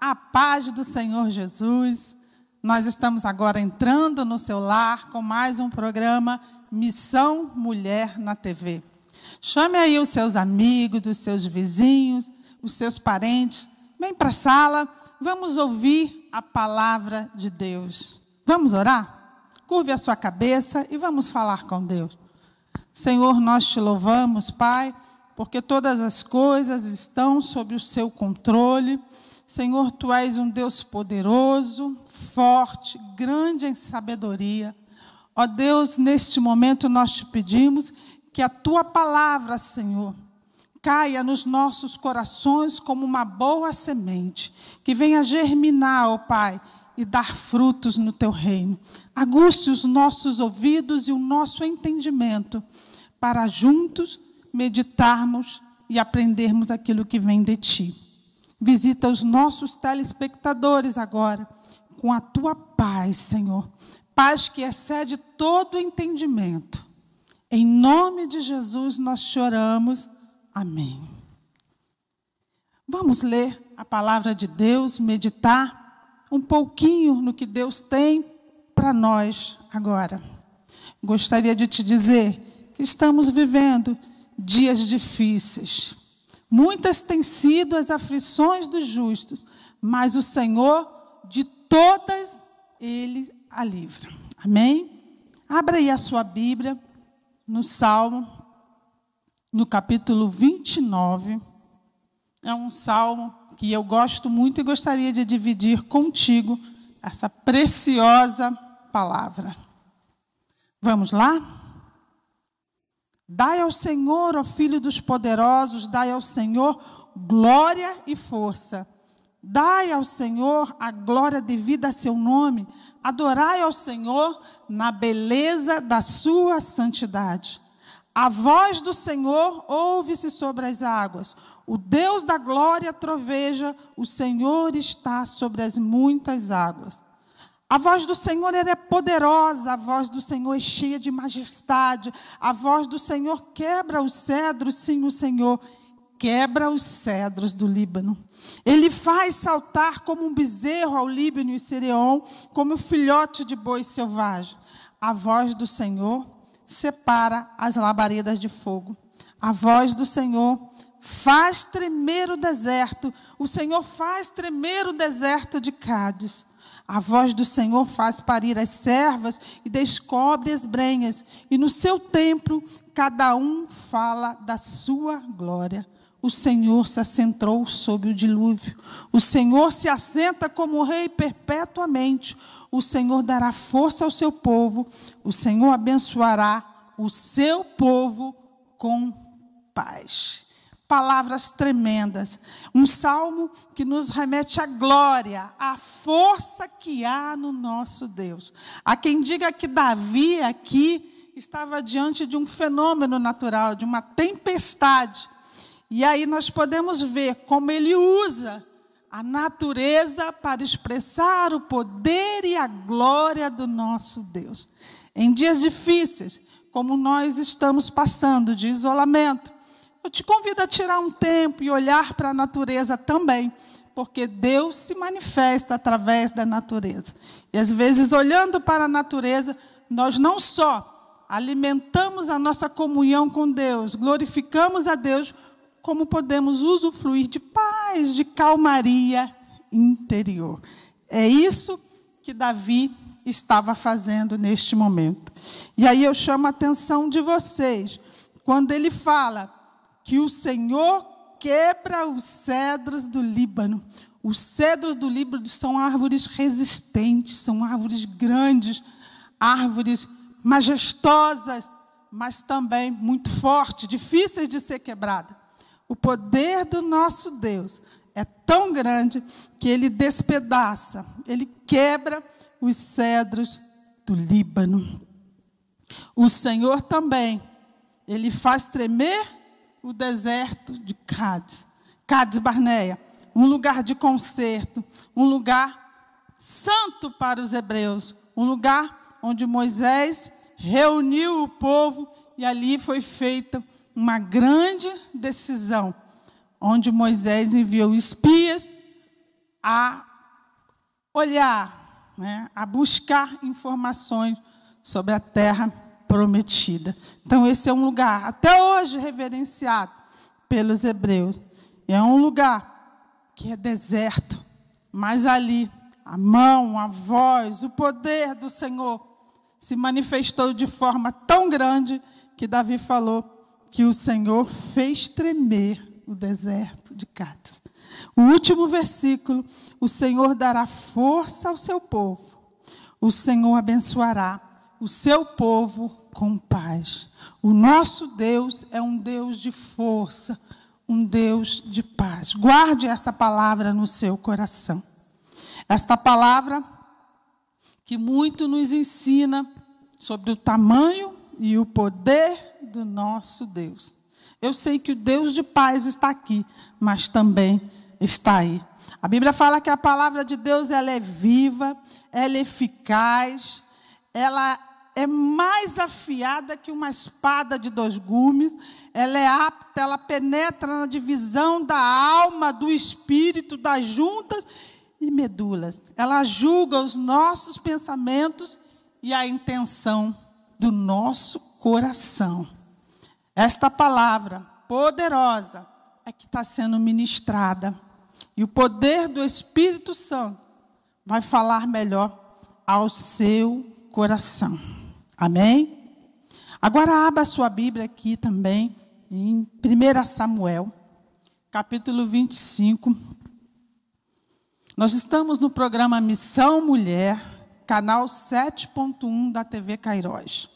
A paz do Senhor Jesus. Nós estamos agora entrando no seu lar com mais um programa Missão Mulher na TV. Chame aí os seus amigos, os seus vizinhos, os seus parentes. Vem para a sala, vamos ouvir a palavra de Deus. Vamos orar? Curve a sua cabeça e vamos falar com Deus. Senhor, nós te louvamos, Pai, porque todas as coisas estão sob o seu controle. Senhor, Tu és um Deus poderoso, forte, grande em sabedoria. Ó Deus, neste momento nós te pedimos que a Tua palavra, Senhor, caia nos nossos corações como uma boa semente, que venha germinar, ó Pai, e dar frutos no Teu reino. Aguce os nossos ouvidos e o nosso entendimento, para juntos meditarmos e aprendermos aquilo que vem de Ti. Visita os nossos telespectadores agora, com a Tua paz, Senhor. Paz que excede todo entendimento. Em nome de Jesus nós te oramos. Amém. Vamos ler a palavra de Deus, meditar um pouquinho no que Deus tem para nós agora. Gostaria de te dizer que estamos vivendo dias difíceis. Muitas têm sido as aflições dos justos, mas o Senhor, de todas, Ele a livra. Amém? Abra aí a sua Bíblia, no Salmo, no capítulo 29. É um salmo que eu gosto muito e gostaria de dividir contigo essa preciosa palavra. Vamos lá? Dai ao Senhor, ó Filho dos poderosos, dai ao Senhor glória e força. Dai ao Senhor a glória devida a seu nome. Adorai ao Senhor na beleza da sua santidade. A voz do Senhor ouve-se sobre as águas. O Deus da glória troveja, o Senhor está sobre as muitas águas. A voz do Senhor é poderosa, a voz do Senhor é cheia de majestade, a voz do Senhor quebra os cedros, sim, o Senhor quebra os cedros do Líbano. Ele faz saltar como um bezerro ao Líbano e Sirion, como um filhote de boi selvagem. A voz do Senhor separa as labaredas de fogo. A voz do Senhor faz tremer o deserto. O Senhor faz tremer o deserto de Cádiz. A voz do Senhor faz parir as servas e descobre as brenhas. E no seu templo, cada um fala da sua glória. O Senhor se assentou sob o dilúvio. O Senhor se assenta como rei perpetuamente. O Senhor dará força ao seu povo. O Senhor abençoará o seu povo com paz. Palavras tremendas. Um salmo que nos remete à glória, à força que há no nosso Deus. Há quem diga que Davi aqui estava diante de um fenômeno natural, de uma tempestade. E aí nós podemos ver como ele usa a natureza para expressar o poder e a glória do nosso Deus. Em dias difíceis, como nós estamos passando de isolamento, eu te convido a tirar um tempo e olhar para a natureza também, porque Deus se manifesta através da natureza. E às vezes, olhando para a natureza, nós não só alimentamos a nossa comunhão com Deus, glorificamos a Deus, como podemos usufruir de paz, de calmaria interior. É isso que Davi estava fazendo neste momento. E aí eu chamo a atenção de vocês, quando ele fala que o Senhor quebra os cedros do Líbano. Os cedros do Líbano são árvores resistentes, são árvores grandes, árvores majestosas, mas também muito fortes, difíceis de ser quebradas. O poder do nosso Deus é tão grande que Ele despedaça, Ele quebra os cedros do Líbano. O Senhor também, Ele faz tremer o deserto de Cádiz, Cádiz Barneia, um lugar de concerto, um lugar santo para os hebreus, um lugar onde Moisés reuniu o povo e ali foi feita uma grande decisão, onde Moisés enviou espias a olhar, né, a buscar informações sobre a terra prometida. Então, esse é um lugar, até hoje, reverenciado pelos hebreus. É um lugar que é deserto, mas ali, a mão, a voz, o poder do Senhor se manifestou de forma tão grande que Davi falou que o Senhor fez tremer o deserto de Cádiz. O último versículo: o Senhor dará força ao seu povo, o Senhor abençoará o seu povo com paz. O nosso Deus é um Deus de força, um Deus de paz. Guarde esta palavra no seu coração. Esta palavra que muito nos ensina sobre o tamanho e o poder do nosso Deus. Eu sei que o Deus de paz está aqui, mas também está aí. A Bíblia fala que a palavra de Deus, ela é viva, ela é eficaz, ela é mais afiada que uma espada de 2 gumes, ela é apta, ela penetra na divisão da alma, do espírito, das juntas e medulas. Ela julga os nossos pensamentos e a intenção do nosso coração. Esta palavra poderosa é que está sendo ministrada. E o poder do Espírito Santo vai falar melhor ao seu coração. Amém? Agora abra a sua Bíblia aqui também, em 1 Samuel, capítulo 25. Nós estamos no programa Missão Mulher, canal 7.1 da TV Cairós.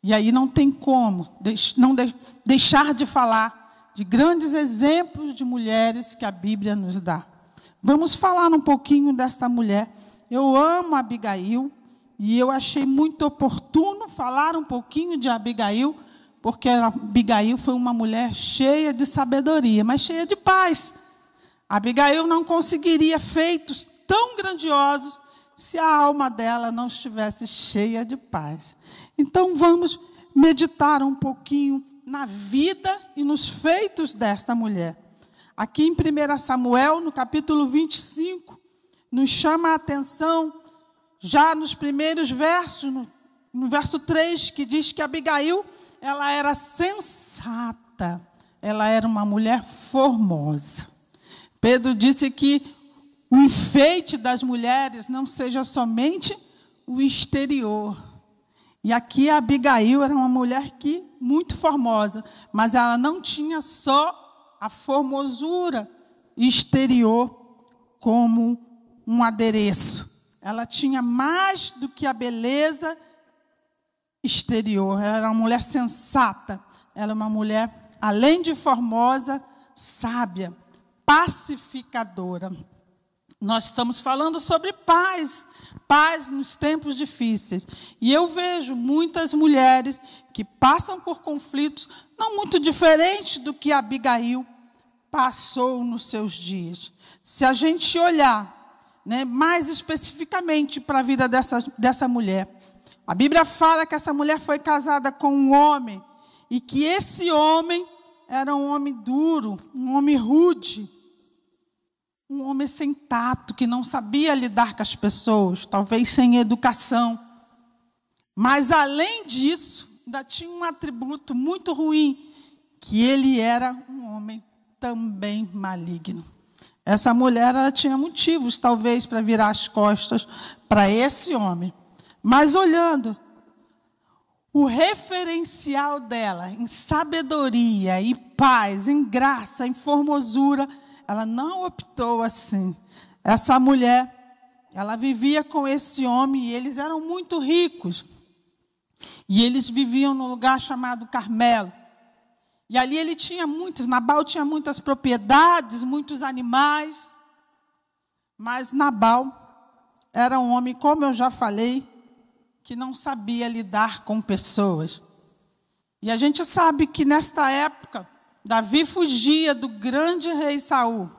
E aí não tem como deixar de falar de grandes exemplos de mulheres que a Bíblia nos dá. Vamos falar um pouquinho dessa mulher. Eu amo a Abigail e eu achei muito oportuno falar um pouquinho de Abigail, porque Abigail foi uma mulher cheia de sabedoria, mas cheia de paz. Abigail não conseguiria feitos tão grandiosos se a alma dela não estivesse cheia de paz. Então vamos meditar um pouquinho na vida e nos feitos desta mulher. Aqui em 1 Samuel, no capítulo 25, nos chama a atenção, já nos primeiros versos, no verso 3, que diz que Abigail, ela era sensata, ela era uma mulher formosa. Pedro disse que o enfeite das mulheres não seja somente o exterior. E aqui a Abigail era uma mulher muito formosa, mas ela não tinha só a formosura exterior como um adereço. Ela tinha mais do que a beleza exterior. Ela era uma mulher sensata. Ela era uma mulher, além de formosa, sábia, pacificadora. Nós estamos falando sobre paz, paz nos tempos difíceis. E eu vejo muitas mulheres que passam por conflitos não muito diferentes do que Abigail passou nos seus dias. Se a gente olhar, né, mais especificamente para a vida dessa mulher, a Bíblia fala que essa mulher foi casada com um homem e que esse homem era um homem duro, um homem rude, um homem sem tato, que não sabia lidar com as pessoas, talvez sem educação. Mas, além disso, ainda tinha um atributo muito ruim, que ele era um homem também maligno. Essa mulher, ela tinha motivos, talvez, para virar as costas para esse homem. Mas, olhando o referencial dela em sabedoria e paz, em graça, em formosura, ela não optou assim. Essa mulher, ela vivia com esse homem e eles eram muito ricos. E eles viviam num lugar chamado Carmelo. E ali ele tinha Nabal tinha muitas propriedades, muitos animais. Mas Nabal era um homem, como eu já falei, que não sabia lidar com pessoas. E a gente sabe que nesta época, Davi fugia do grande rei Saul.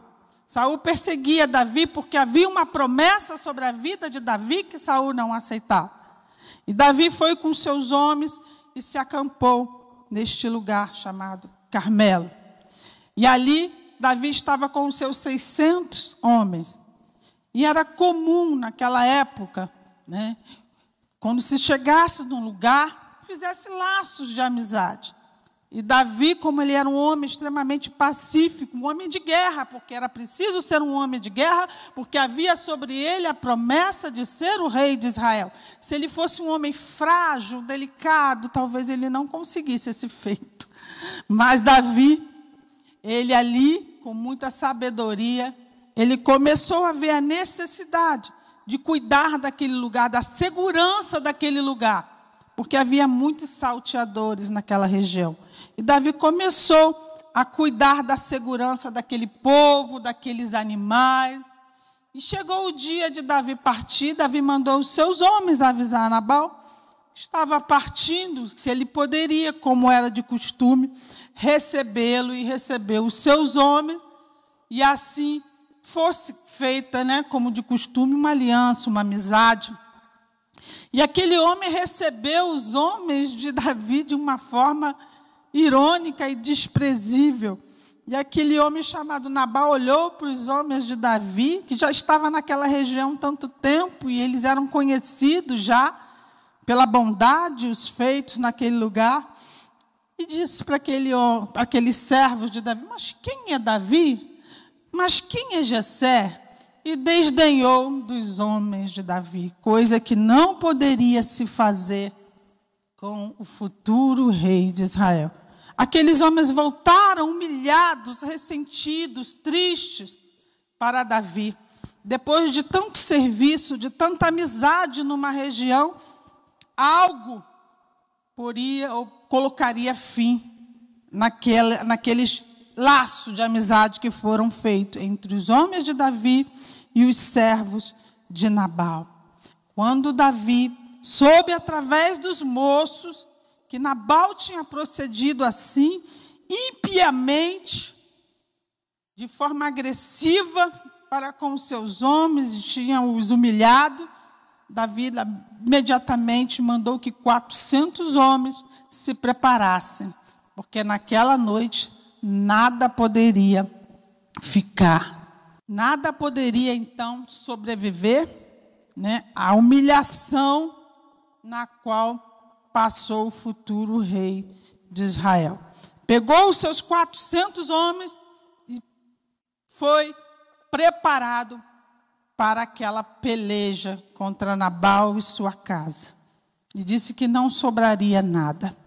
Saul perseguia Davi porque havia uma promessa sobre a vida de Davi que Saul não aceitava. E Davi foi com seus homens e se acampou neste lugar chamado Carmelo. E ali Davi estava com os seus 600 homens. E era comum naquela época, né, quando se chegasse num lugar, fizesse laços de amizade. E Davi, como ele era um homem extremamente pacífico, um homem de guerra, porque era preciso ser um homem de guerra, porque havia sobre ele a promessa de ser o rei de Israel. Se ele fosse um homem frágil, delicado, talvez ele não conseguisse esse feito. Mas Davi, ele ali, com muita sabedoria, ele começou a ver a necessidade de cuidar daquele lugar, da segurança daquele lugar, porque havia muitos salteadores naquela região. E Davi começou a cuidar da segurança daquele povo, daqueles animais. E chegou o dia de Davi partir. Davi mandou os seus homens avisar Nabal que estava partindo, se ele poderia, como era de costume, recebê-lo, e recebeu os seus homens. E assim fosse feita, né, como de costume, uma aliança, uma amizade. E aquele homem recebeu os homens de Davi de uma forma irônica e desprezível. E aquele homem chamado Nabal olhou para os homens de Davi, que já estava naquela região há tanto tempo, e eles eram conhecidos já pela bondade, os feitos naquele lugar, e disse para aqueles servos de Davi: mas quem é Davi? Mas quem é Jessé? E desdenhou dos homens de Davi, coisa que não poderia se fazer com o futuro rei de Israel. Aqueles homens voltaram humilhados, ressentidos, tristes para Davi. Depois de tanto serviço, de tanta amizade numa região, algo poria ou colocaria fim naqueles laços de amizade que foram feitos entre os homens de Davi e os servos de Nabal. Quando Davi soube através dos moços que Nabal tinha procedido assim, impiamente, de forma agressiva para com os seus homens, e tinha os humilhado, Davi imediatamente mandou que 400 homens se preparassem, porque naquela noite nada poderia ficar. Nada poderia, então, sobreviver, né, à humilhação na qual passou o futuro rei de Israel. Pegou os seus 400 homens e foi preparado para aquela peleja contra Nabal e sua casa. E disse que não sobraria nada.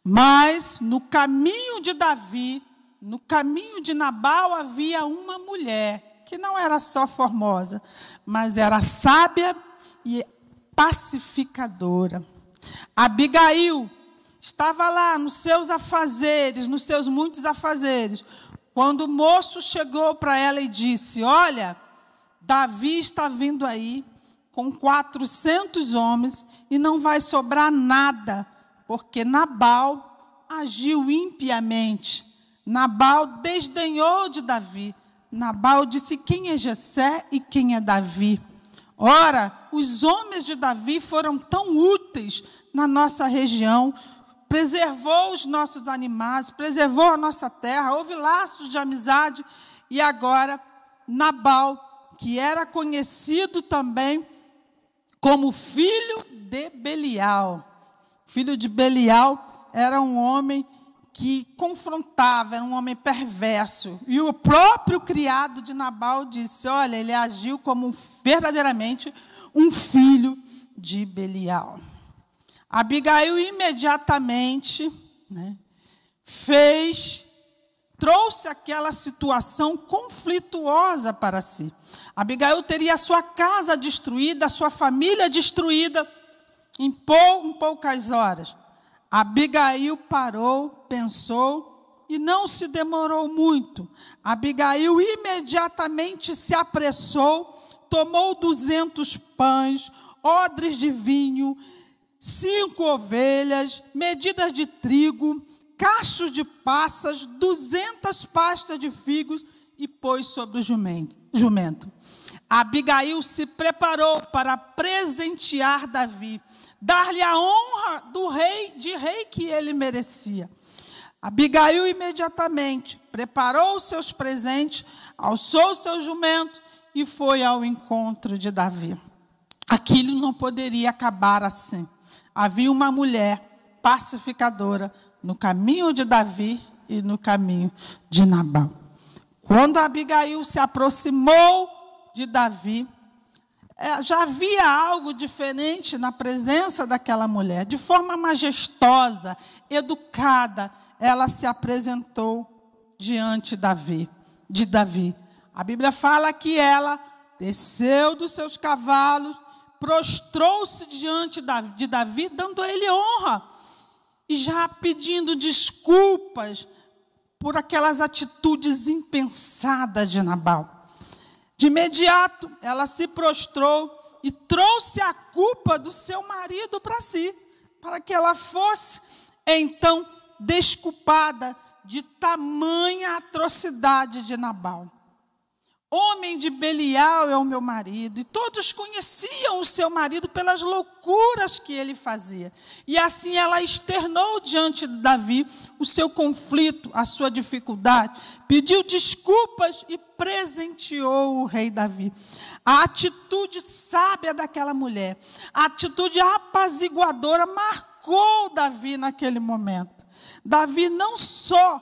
Mas no caminho de Davi, no caminho de Nabal, havia uma mulher que não era só formosa, mas era sábia e pacificadora. Abigail estava lá nos seus afazeres, nos seus muitos afazeres, quando o moço chegou para ela e disse: olha, Davi está vindo aí com 400 homens e não vai sobrar nada, porque Nabal agiu impiamente. Nabal desdenhou de Davi. Nabal disse: quem é Jessé e quem é Davi? Ora, os homens de Davi foram tão úteis na nossa região, preservou os nossos animais, preservou a nossa terra, houve laços de amizade, e agora Nabal, que era conhecido também como filho de Belial. Filho de Belial era um homem que confrontava, era um homem perverso. E o próprio criado de Nabal disse: olha, ele agiu como verdadeiramente um filho de Belial. Abigail imediatamente, né, trouxe aquela situação conflituosa para si. Abigail teria a sua casa destruída, a sua família destruída em poucas horas. Abigail parou, pensou e não se demorou muito. Abigail imediatamente se apressou, tomou 200 pães, odres de vinho, 5 ovelhas, medidas de trigo, cachos de passas, 200 pastas de figos e pôs sobre o jumento. Abigail se preparou para presentear Davi, dar-lhe a honra de rei que ele merecia. Abigail imediatamente preparou os seus presentes, alçou o seu jumento e foi ao encontro de Davi. Aquilo não poderia acabar assim. Havia uma mulher pacificadora no caminho de Davi e no caminho de Nabal. Quando Abigail se aproximou de Davi, já havia algo diferente na presença daquela mulher. De forma majestosa, educada, ela se apresentou diante de Davi. A Bíblia fala que ela desceu dos seus cavalos, prostrou-se diante de Davi, dando a ele honra, e já pedindo desculpas por aquelas atitudes impensadas de Nabal. De imediato, ela se prostrou e trouxe a culpa do seu marido para si, para que ela fosse, então, desculpada de tamanha atrocidade de Nabal. Homem de Belial é o meu marido, e todos conheciam o seu marido pelas loucuras que ele fazia. E assim ela externou diante de Davi o seu conflito, a sua dificuldade, pediu desculpas e presenteou o rei Davi. A atitude sábia daquela mulher, a atitude apaziguadora marcou Davi naquele momento. Davi não só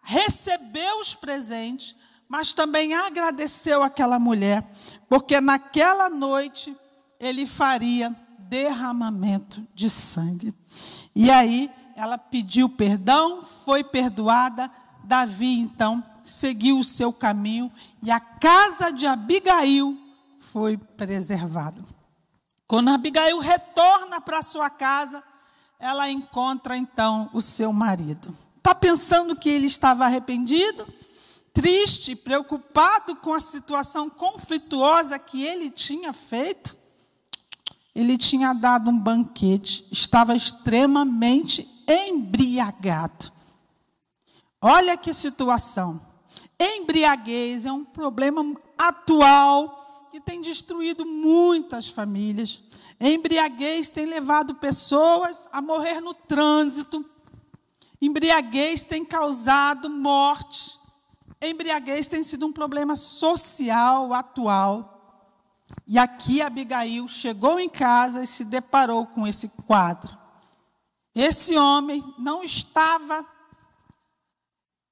recebeu os presentes, mas também agradeceu aquela mulher, porque naquela noite ele faria derramamento de sangue. E aí ela pediu perdão, foi perdoada. Davi, então, seguiu o seu caminho e a casa de Abigail foi preservada. Quando Abigail retorna para sua casa, ela encontra, então, o seu marido. Está pensando que ele estava arrependido? Triste, preocupado com a situação conflituosa que ele tinha feito? Ele tinha dado um banquete, estava extremamente embriagado. Olha que situação. Embriaguez é um problema atual que tem destruído muitas famílias. Embriaguez tem levado pessoas a morrer no trânsito. Embriaguez tem causado morte. Embriaguez tem sido um problema social atual. E aqui Abigail chegou em casa e se deparou com esse quadro. Esse homem não estava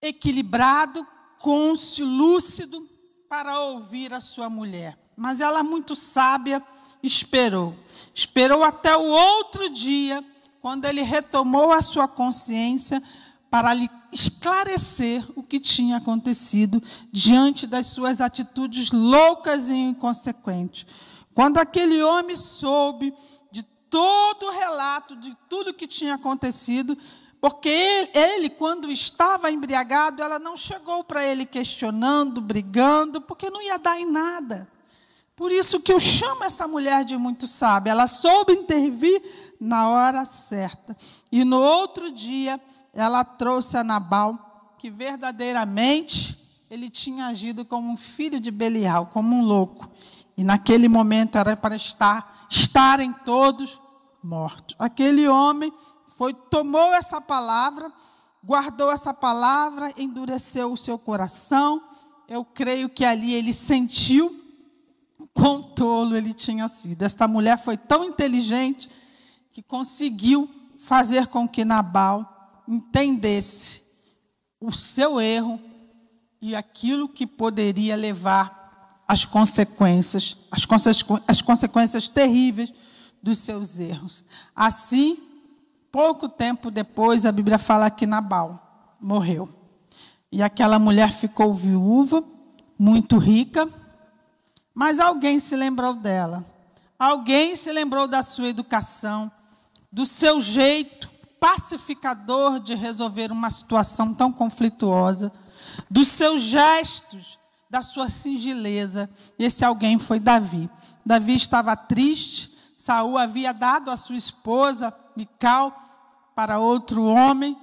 equilibrado, cônscio, lúcido para ouvir a sua mulher. Mas ela, muito sábia, esperou. Esperou até o outro dia, quando ele retomou a sua consciência, para lhe esclarecer o que tinha acontecido diante das suas atitudes loucas e inconsequentes. Quando aquele homem soube de todo o relato, de tudo que tinha acontecido, porque ele, quando estava embriagado, ela não chegou para ele questionando, brigando, porque não ia dar em nada. Por isso que eu chamo essa mulher de muito sábia. Ela soube intervir na hora certa. E no outro dia, ela trouxe a Nabal, que verdadeiramente ele tinha agido como um filho de Belial, como um louco. E naquele momento era para estarem todos mortos. Aquele homem tomou essa palavra, guardou essa palavra, endureceu o seu coração. Eu creio que ali ele sentiu quão tolo ele tinha sido. Esta mulher foi tão inteligente que conseguiu fazer com que Nabal entendesse o seu erro e aquilo que poderia levar às consequências terríveis dos seus erros. Assim, pouco tempo depois, a Bíblia fala que Nabal morreu. E aquela mulher ficou viúva, muito rica, mas alguém se lembrou dela. Alguém se lembrou da sua educação, do seu jeito pacificador de resolver uma situação tão conflituosa, dos seus gestos, da sua singeleza. Esse alguém foi Davi. Davi estava triste. Saul havia dado a sua esposa, Mical, para outro homem.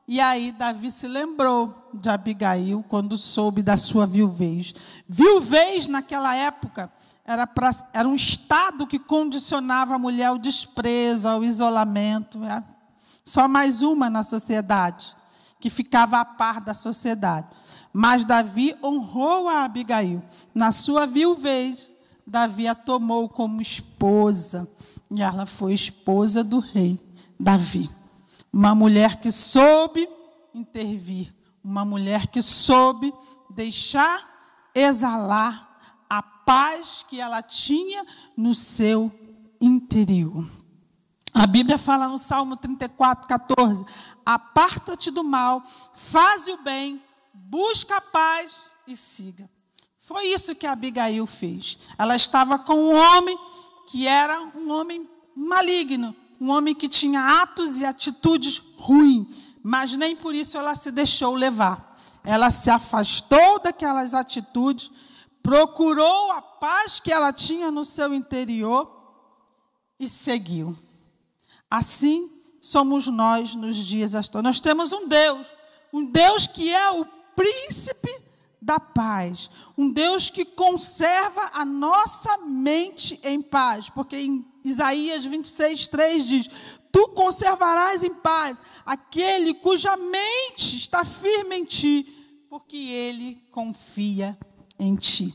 E aí Davi se lembrou de Abigail quando soube da sua viuvez. Viuvez, naquela época, era um estado que condicionava a mulher ao desprezo, ao isolamento. Só mais uma na sociedade, que ficava a par da sociedade. Mas Davi honrou a Abigail. Na sua viuvez, Davi a tomou como esposa. E ela foi esposa do rei Davi. Uma mulher que soube intervir. Uma mulher que soube deixar exalar a paz que ela tinha no seu interior. A Bíblia fala no Salmo 34:14: aparta-te do mal, faze o bem, busca a paz e siga. Foi isso que a Abigail fez. Ela estava com um homem que era um homem maligno, um homem que tinha atos e atitudes ruins, mas nem por isso ela se deixou levar. Ela se afastou daquelas atitudes, procurou a paz que ela tinha no seu interior e seguiu. Assim somos nós nos dias atuais. Nós temos um Deus que é o príncipe da paz, um Deus que conserva a nossa mente em paz, porque em Isaías 26:3 diz: tu conservarás em paz aquele cuja mente está firme em ti, porque ele confia em ti.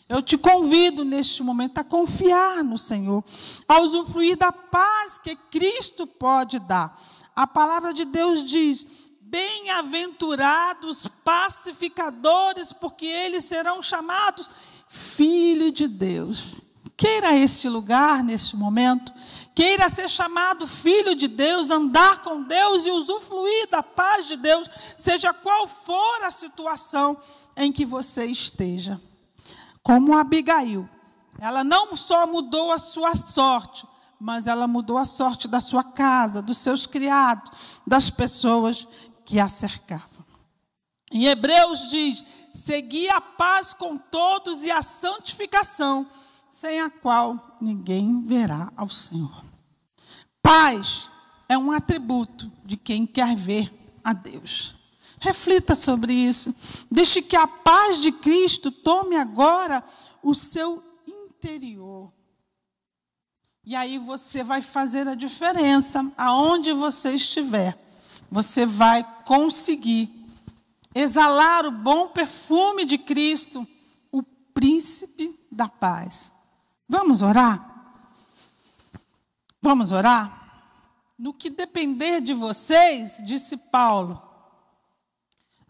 Eu te convido neste momento a confiar no Senhor, a usufruir da paz que Cristo pode dar. A palavra de Deus diz: bem-aventurados pacificadores, porque eles serão chamados filhos de Deus. Queira este lugar neste momento, queira ser chamado filho de Deus, andar com Deus e usufruir da paz de Deus, seja qual for a situação em que você esteja. Como Abigail, ela não só mudou a sua sorte, mas ela mudou a sorte da sua casa, dos seus criados, das pessoas que a cercavam. Em Hebreus diz: segui a paz com todos e a santificação, sem a qual ninguém verá ao Senhor. Paz é um atributo de quem quer ver a Deus. Reflita sobre isso. Deixe que a paz de Cristo tome agora o seu interior. E aí você vai fazer a diferença aonde você estiver. Você vai conseguir exalar o bom perfume de Cristo, o príncipe da paz. Vamos orar? Vamos orar? No que depender de vocês, disse Paulo,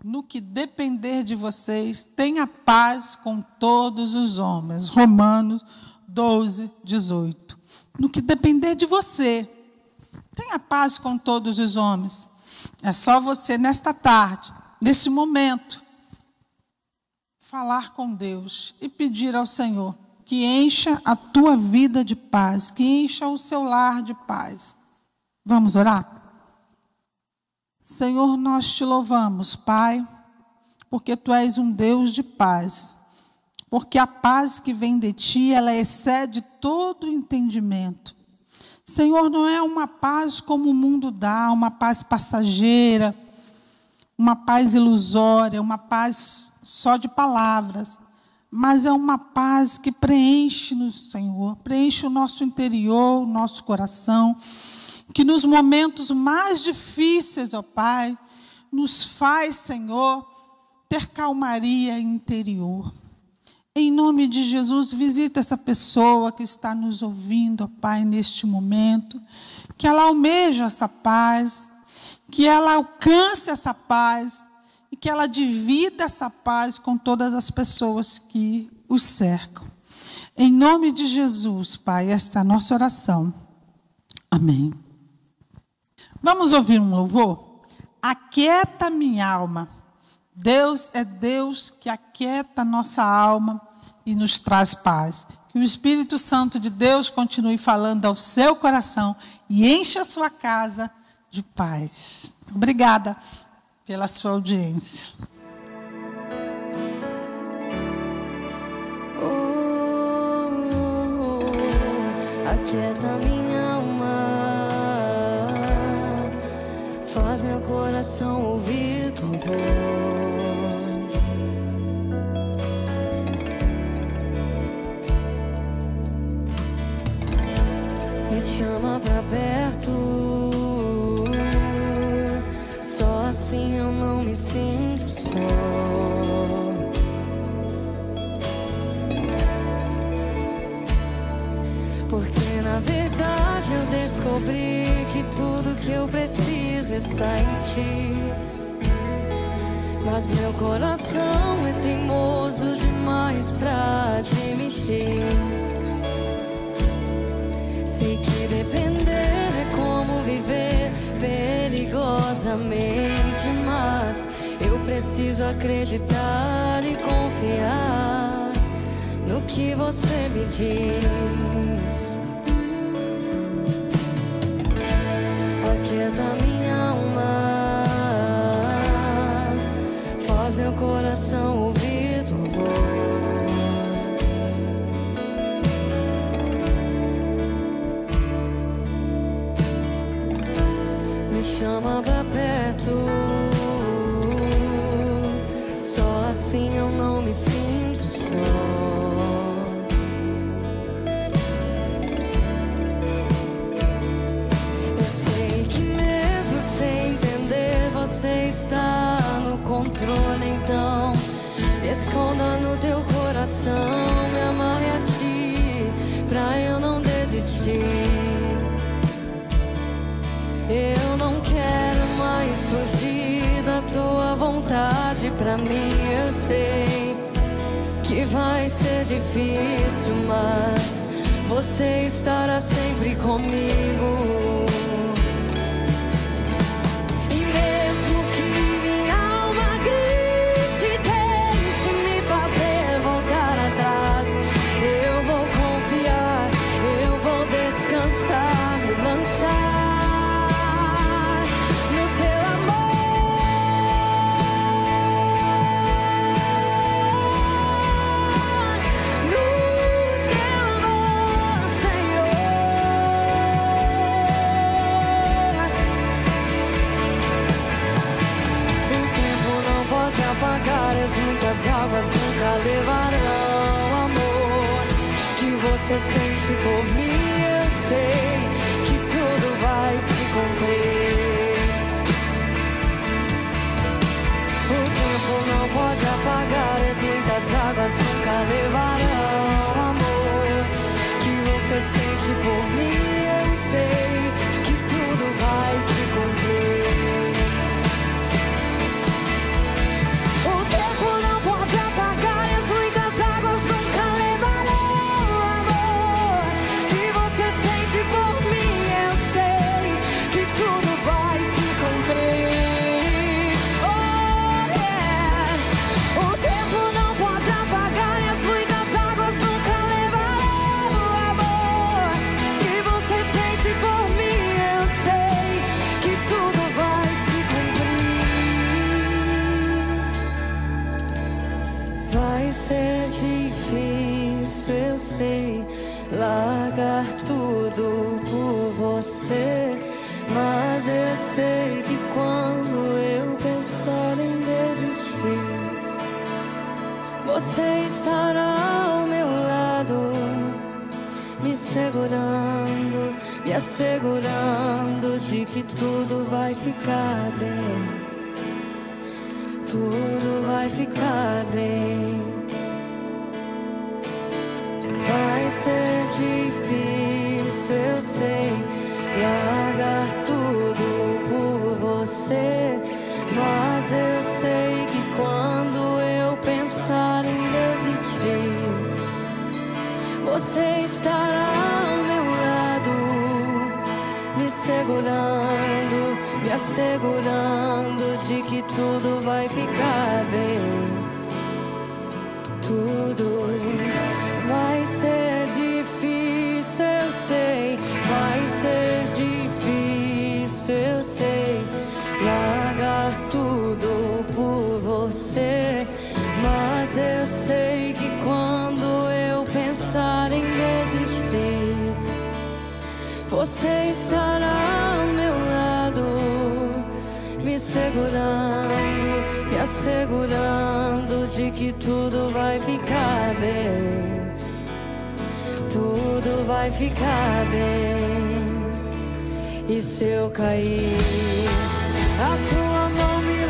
no que depender de vocês, tenha paz com todos os homens. Romanos 12:18. No que depender de você, tenha paz com todos os homens. É só você, nesta tarde, nesse momento, falar com Deus e pedir ao Senhor que encha a tua vida de paz, que encha o seu lar de paz. Vamos orar? Senhor, nós te louvamos, Pai, porque Tu és um Deus de paz. Porque a paz que vem de Ti, ela excede todo o entendimento. Senhor, não é uma paz como o mundo dá, uma paz passageira, uma paz ilusória, uma paz só de palavras, mas é uma paz que preenche-nos, Senhor, preenche o nosso interior, o nosso coração, que nos momentos mais difíceis, ó Pai, nos faz, Senhor, ter calmaria interior. Em nome de Jesus, visita essa pessoa que está nos ouvindo, ó Pai, neste momento, que ela almeja essa paz, que ela alcance essa paz e que ela divida essa paz com todas as pessoas que os cercam. Em nome de Jesus, Pai, esta é a nossa oração. Amém. Vamos ouvir um louvor? Aquieta minha alma. Deus é Deus que aquieta a nossa alma e nos traz paz. Que o Espírito Santo de Deus continue falando ao seu coração e encha a sua casa de paz. Obrigada pela sua audiência. Aquieta minha alma, faz meu coração ouvir tua voz. Me chama pra perto, só assim assim eu não me sinto só. Porque na verdade eu descobri que tudo que eu preciso está em ti. Mas meu coração é teimoso demais pra admitir. Sei que depender é como viver perigosamente, mas eu preciso acreditar e confiar no que você me diz. Aquieta minha alma, faz meu coração ouvir tua voz. Me chama pra perto, só assim eu não me sinto só. Você está no controle, então me esconda no teu coração, me amarre a ti, pra eu não desistir. Eu não quero mais fugir da tua vontade, pra mim eu sei que vai ser difícil, mas você estará sempre comigo. Me lançar no teu amor, Senhor. O tempo não pode apagar as muitas águas, nunca levarão amor que você sente por mim. Sei que tudo vai se cumprir. O tempo não pode apagar as muitas águas, nunca levarão amor que você sente por mim. Eu sei que tudo vai se cumprir. O tempo não pode apagar as muitas águas, nunca levarão amor que você sente por mim. Eu sei que tudo vai se cumprir. Oh yeah. O tempo não pode apagar as muitas águas, nunca levarão o amor que você sente por mim. Eu sei que tudo vai se cumprir. Vai ser difícil, eu sei, largar tudo por você, mas eu sei que quando eu pensar em desistir, você estará ao meu lado, me segurando, me assegurando de que tudo vai ficar bem, tudo vai ficar bem. Vai ser difícil, eu sei, largar tudo por você, mas eu sei que quando eu pensar em desistir, você estará ao meu lado, me segurando, me assegurando de que tudo vai ficar bem, tudo vai ser difícil, eu sei, vai ser difícil, eu sei, largar tudo por você, mas eu sei que quando eu pensar em desistir, você estará ao meu lado, me segurando, me assegurando de que tudo vai ficar bem, tudo vai ficar bem. E se eu cair, a tua mão me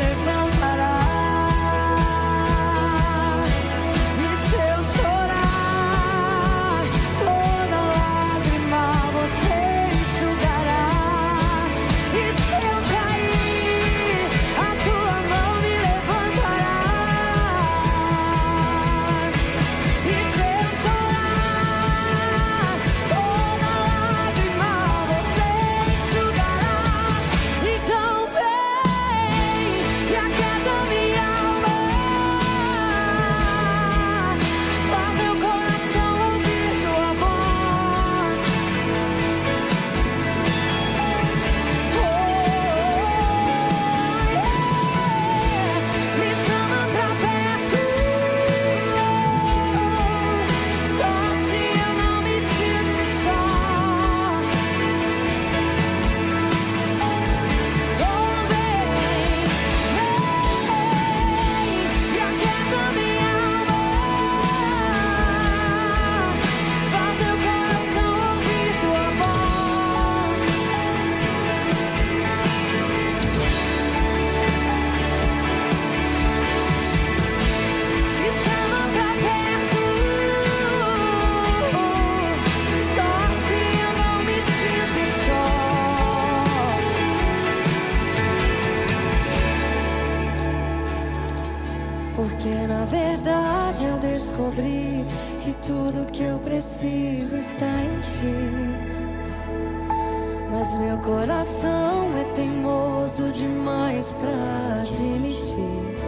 Porque na verdade eu descobri que tudo que eu preciso está em ti. Mas meu coração é teimoso demais pra admitir